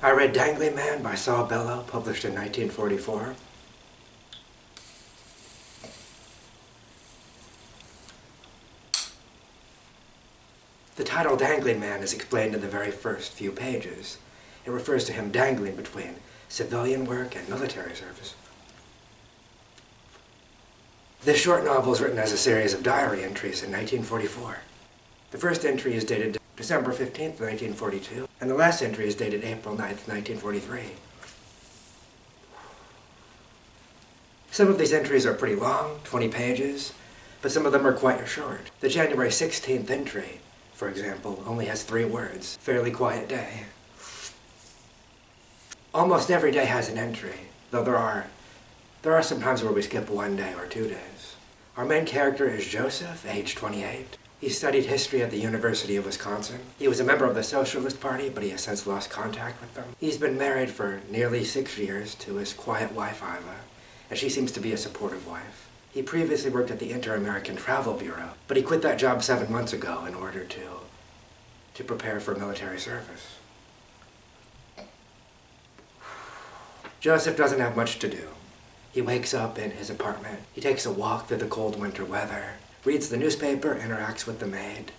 I read Dangling Man by Saul Bellow, published in 1944. The title Dangling Man is explained in the very first few pages. It refers to him dangling between civilian work and military service. This short novel is written as a series of diary entries in 1944. The first entry is dated December 15th, 1942, and the last entry is dated April 9th, 1943. Some of these entries are pretty long, 20 pages, but some of them are quite short. The January 16th entry, for example, only has 3 words: fairly quiet day. Almost every day has an entry, though there are some times where we skip 1 day or 2 days. Our main character is Joseph, age 28. He studied history at the University of Wisconsin. He was a member of the Socialist Party, but he has since lost contact with them. He's been married for nearly 6 years to his quiet wife, Iva, and she seems to be a supportive wife. He previously worked at the Inter-American Travel Bureau, but he quit that job 7 months ago in order to prepare for military service. Joseph doesn't have much to do. He wakes up in his apartment. He takes a walk through the cold winter weather, reads the newspaper, interacts with the maid,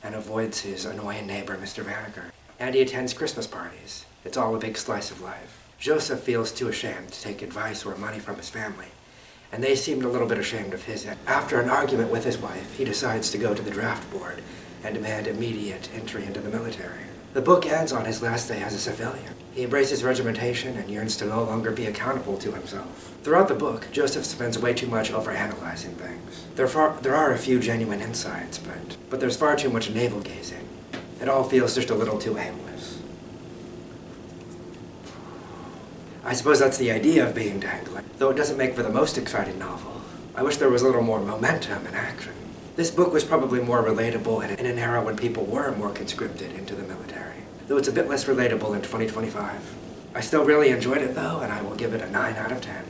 and avoids his annoying neighbor, Mr. Vanaker. And he attends Christmas parties. It's all a big slice of life. Joseph feels too ashamed to take advice or money from his family, and they seemed a little bit ashamed of his. After an argument with his wife, he decides to go to the draft board and demand immediate entry into the military. The book ends on his last day as a civilian. He embraces regimentation and yearns to no longer be accountable to himself. Throughout the book, Joseph spends way too much overanalyzing things. There are a few genuine insights, but there's far too much navel-gazing. It all feels just a little too aimless. I suppose that's the idea of being Dangling, though it doesn't make for the most exciting novel. I wish there was a little more momentum and action. This book was probably more relatable in an era when people were more conscripted into the military, though it's a bit less relatable in 2025. I still really enjoyed it though, and I will give it a 9 out of 10.